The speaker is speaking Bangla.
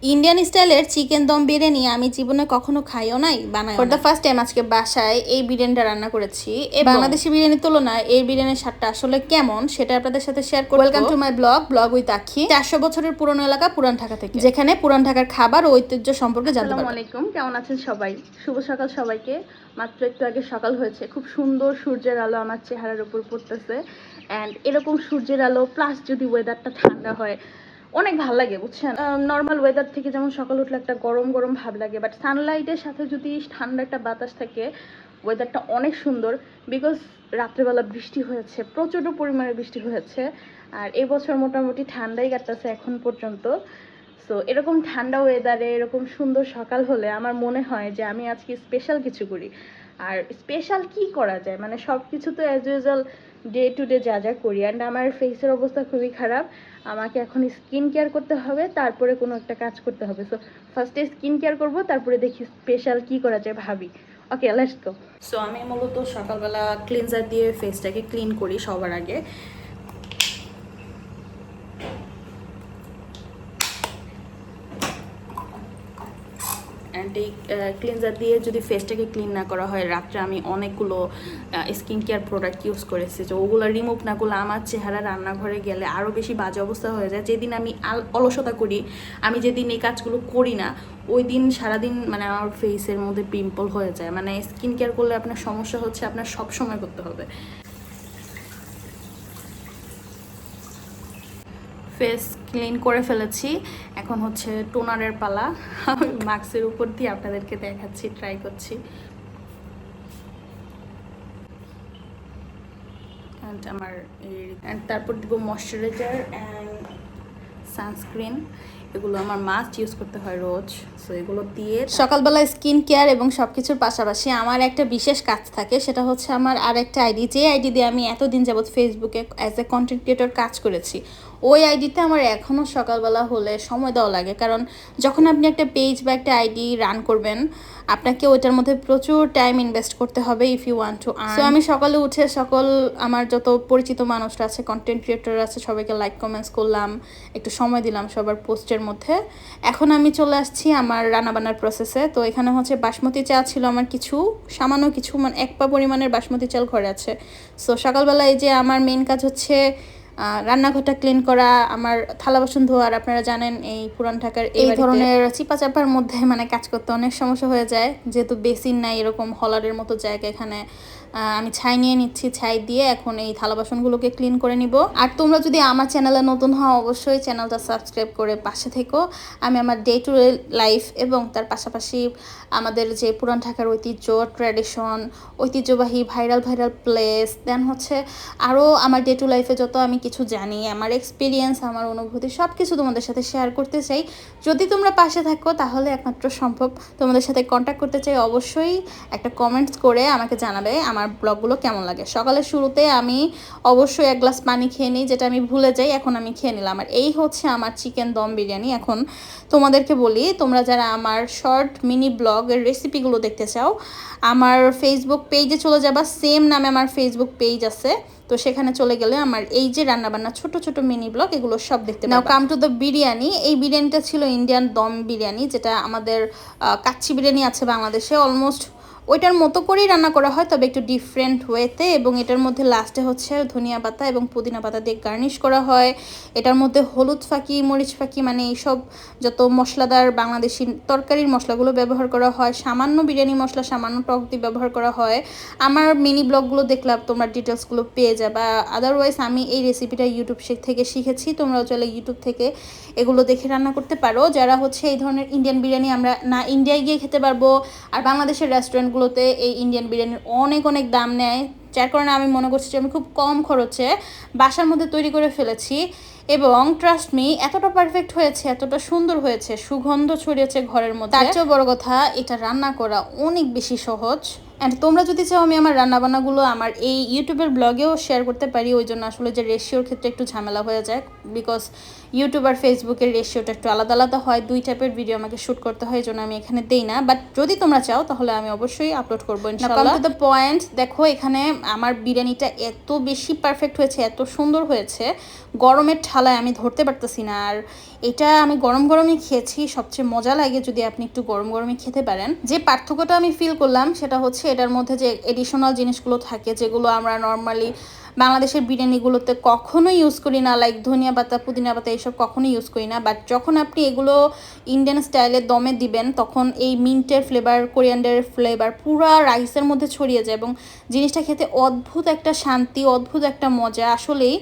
ইন্ডিয়ান স্টাইলের চিকেন দম বিরিয়ানি আমি জীবনে কখনো খাইও নাই, বানাই। ফর দ্য ফার্স্ট টাইম আজকে বাসায় এই বিরিয়ানিটা রান্না করেছি। এই বাংলাদেশি বিরিয়ানির তুলনায় এই বিরিয়ানির স্বাদটা আসলে কেমন সেটা আপনাদের সাথে শেয়ার করব। Welcome to my blog with আখি। 400 বছরের পুরনো এলাকা পুরান ঢাকা থেকে, যেখানে পুরান ঢাকার খাবার ও ঐতিহ্য সম্পর্কে জানতে পারবেন। আসসালামু আলাইকুম, কেমন আছেন সবাই? শুভ সকাল সবাইকে। মাত্র একটু আগে সকাল হয়েছে, খুব সুন্দর সূর্যের আলো আমার চেহারার উপর পড়তেছে। অ্যান্ড এরকম সূর্যের আলো প্লাস যদি ওয়েদারটা ঠান্ডা হয় অনেক ভালো লাগে, বুঝছেন? নর্মাল ওয়েদার থেকে যেমন সকাল উঠলে একটা গরম গরম ভাব লাগে, বাট সানলাইটের সাথে যদি ঠান্ডা একটা বাতাস থাকে ওয়েদারটা অনেক সুন্দর। বিকজ রাত্রেবেলা বৃষ্টি হয়েছে, প্রচুর পরিমাণে বৃষ্টি হয়েছে, আর এবছর মোটামুটি ঠান্ডাই কাটতেছে এখন পর্যন্ত। সো এরকম ঠান্ডা ওয়েদারে এরকম সুন্দর সকাল হলে আমার মনে হয় যে আমি আজকে স্পেশাল কিছু করি। আর স্পেশাল কি করা যায়, মানে সব কিছু তো as usual day to day যা যা করি। অ্যান্ড আমার ফেসের অবস্থা খুবই খারাপ, আমাকে এখন স্কিন কেয়ার করতে হবে, তারপরে কোনো একটা কাজ করতে হবে। সো ফার্স্টে স্কিন কেয়ার করবো, তারপরে দেখি স্পেশাল কি করা যায় ভাবি। ওকে, লেটস গো। সো আমি মূলত সকালবেলা ক্লিনজার দিয়ে ফেসটাকে ক্লিন করি সবার আগে। অ্যান্ড এই ক্লিনজার দিয়ে যদি ফেসটাকে ক্লিন না করা হয়, রাত্রে আমি অনেকগুলো স্কিন কেয়ার প্রোডাক্ট ইউজ করেছি, তো ওগুলো রিমুভ না করলে আমার চেহারা রান্নাঘরে গেলে আরও বেশি বাজে অবস্থা হয়ে যায়। যেদিন আমি অলসতা করি, আমি যেদিন এই কাজগুলো করি না, ওই দিন সারাদিন মানে আমার ফেসের মধ্যে পিম্পল হয়ে যায়। মানে স্কিন কেয়ার করলে আপনার সমস্যা হচ্ছে আপনার সব সময় করতে হবে। ফেস ক্লিন করে ফেলেছি, এখন হচ্ছে টোনারের পালা। আমি মাস্কের উপর দিয়ে আপনাদেরকে দেখাচ্ছি, ট্রাই করছি। আমার তারপর দিব ময়শ্চারাইজার অ্যান্ড সানস্ক্রিন। এগুলো আমার মাস্ট ইউজ করতে হয় রোজ। সো এগুলো দিয়ে সকালবেলা স্কিন কেয়ার এবং সব কিছুর পাশাপাশি আমার একটা বিশেষ কাজ থাকে, সেটা হচ্ছে আমার আরেকটা আইডি, যে আইডি দিয়ে আমি এতদিন যাবৎ ফেসবুকে অ্যাজ এ কন্টেন্ট ক্রিয়েটর কাজ করেছি। ওই আইডিতে আমার এখনও সকালবেলা হলে সময় দেওয়া লাগে, কারণ যখন আপনি একটা পেজ বা একটা আইডি রান করবেন আপনাকে ওইটার মধ্যে প্রচুর টাইম ইনভেস্ট করতে হবে if you want to earn. So আমি সকালে উঠে সকল আমার যত পরিচিত মানুষরা আছে, কন্টেন্ট ক্রিয়েটর আছে, সবাইকে লাইক কমেন্টস করলাম, একটু সময় দিলাম সবার পোস্টের মধ্যে। এখন আমি চলে আসছি আমার রান্নাবান্নার প্রসেসে। তো এখানে হচ্ছে বাসমতি চাল ছিল আমার, কিছু সামান্য কিছু, মানে 1 পা পরিমাণের বাসমতি চাল ঘরে আছে। সো সকালবেলা এই যে আমার মেন কাজ হচ্ছে রান্নাঘরটা ক্লিন করা, আমার থালা বাসন ধোয়ার। আপনারা জানেন এই পুরান ঢাকার এই ধরনের চিপা চাপার মধ্যে মানে কাজ করতে অনেক সমস্যা হয়ে যায়, যেহেতু বেসিন নাই, এরকম হলারের মতো জায়গা। এখানে আমি ছাই নিয়ে নিচ্ছি, ছাই দিয়ে এখন এই থালা বাসনগুলোকে ক্লিন করে নিব। আর তোমরা যদি আমার চ্যানেলে নতুন হও অবশ্যই চ্যানেলটা সাবস্ক্রাইব করে পাশে থেকো। আমি আমার ডে টু ডে লাইফ এবং তার পাশাপাশি আমাদের যে পুরান ঢাকার ঐতিহ্য, ট্র্যাডিশন, ঐতিহ্যবাহী ভাইরাল প্লেস, দেন হচ্ছে আরও আমার ডে টু লাইফে যত আমি কিছু জানি, আমার এক্সপিরিয়েন্স, আমার অনুভূতি, সব কিছু তোমাদের সাথে শেয়ার করতে চাই। যদি তোমরা পাশে থাকো তাহলে একমাত্র সম্ভব। তোমাদের সাথে কন্ট্যাক্ট করতে চাই, অবশ্যই একটা কমেন্টস করে আমাকে জানাবে আমার ব্লগগুলো কেমন লাগে। সকালের শুরুতে আমি অবশ্যই 1 গ্লাস পানি খেয়ে নিই, যেটা আমি ভুলে যাই, এখন আমি খেয়ে নিলাম। আর এই হচ্ছে আমার চিকেন দম বিরিয়ানি। এখন তোমাদেরকে বলি, তোমরা যারা আমার শর্ট মিনি ব্লগের রেসিপিগুলো দেখতে চাও, আমার ফেসবুক পেজে চলে যাবা, সেম নামে আমার ফেসবুক পেজ আছে। তো সেখানে চলে গেলে আমার এই যে রান্নাবান্না ছোট ছোট মিনি ব্লগ, এগুলো সব দেখতে পাবো। নাও কাম টু দ্য বিরিয়ানি। এই বিরিয়ানিটা ছিল ইন্ডিয়ান দম বিরিয়ানি, যেটা আমাদের কাচ্চি বিরিয়ানি আছে বাংলাদেশে, অলমোস্ট ওইটার মতো করেই রান্না করা হয়, তবে একটু ডিফারেন্ট ওয়েতে। এবং এটার মধ্যে লাস্টে হচ্ছে ধনিয়া পাতা এবং পুদিনা পাতা দিয়ে গার্নিশ করা হয়। এটার মধ্যে হলুদ ফাঁকি, মরিচ ফাঁকি, মানে এইসব যত মশলাদার বাংলাদেশি তরকারির মশলাগুলো ব্যবহার করা হয়। সামান্য বিরিয়ানি মশলা, সামান্য টক দিয়ে ব্যবহার করা হয়। আমার মিনি ব্লগগুলো দেখলে তোমরা ডিটেলসগুলো পেয়ে যাবে। আদারওয়াইজ আমি এই রেসিপিটা ইউটিউব থেকে শিখেছি, তোমরাও চলে ইউটিউব থেকে এগুলো দেখে রান্না করতে পারো। যারা হচ্ছে এই ধরনের ইন্ডিয়ান বিরিয়ানি আমরা না ইন্ডিয়ায় গিয়ে খেতে পারবো, আর বাংলাদেশের রেস্টুরেন্টগুলোতে এই ইন্ডিয়ান বিরিয়ানির অনেক অনেক দাম নেয়, যার কারণে আমি মনে করছি যে আমি খুব কম খরচে বাসার মধ্যে তৈরি করে ফেলেছি। এবং ট্রাস্ট মি, এতটা পারফেক্ট হয়েছে, এতটা সুন্দর হয়েছে, সুগন্ধ ছড়িয়েছে ঘরের মধ্যে। তার চেয়েও বড় কথা, এটা রান্না করা অনেক বেশি সহজ। অ্যান্ড তোমরা যদি চাও আমি আমার রান্নাবান্নাগুলো আমার এই ইউটিউবের ব্লগেও শেয়ার করতে পারি, ওই জন্য আসলে যে রেশিওর ক্ষেত্রে একটু ঝামেলা হয়ে যায়, বিকজ ইউটিউব আর ফেসবুকের রেশিওটা একটু আলাদা আলাদা হয়, 2 টাইপের ভিডিও আমাকে শ্যুট করতে হয়, এই জন্য আমি এখানে দেই না। বাট যদি তোমরা চাও তাহলে আমি অবশ্যই আপলোড করবো ইনশাআল্লাহ। টু দ্য পয়েন্ট, দেখো এখানে আমার বিরিয়ানিটা এত বেশি পারফেক্ট হয়েছে, এত সুন্দর হয়েছে, গরমের ঠালায় আমি ধরতে পারতেছি না। আর এটা আমি গরম গরমই খেয়েছি, সবচেয়ে মজা লাগে যদি আপনি একটু গরম গরমই খেতে পারেন। যে পার্থক্যটা আমি ফিল করলাম সেটা হচ্ছে এটার মধ্যে যে এডিশনাল জিনিসগুলো থাকে যেগুলো আমরা নর্মালি বাংলাদেশের বিরিয়ানিগুলোতে কখনোই ইউজ করি না, লাইক ধনিয়া পাতা, পুদিনা পাতা, এইসব কখনোই ইউজ করি না। বাট যখন আপনি এগুলো ইন্ডিয়ান স্টাইলে দমে দিবেন তখন এই মিন্টের ফ্লেভার, কোরিয়ান্ডারের ফ্লেভার পুরা রাইসের মধ্যে ছড়িয়ে যায় এবং জিনিসটা খেতে অদ্ভুত একটা শান্তি, অদ্ভুত একটা মজা আসলেই।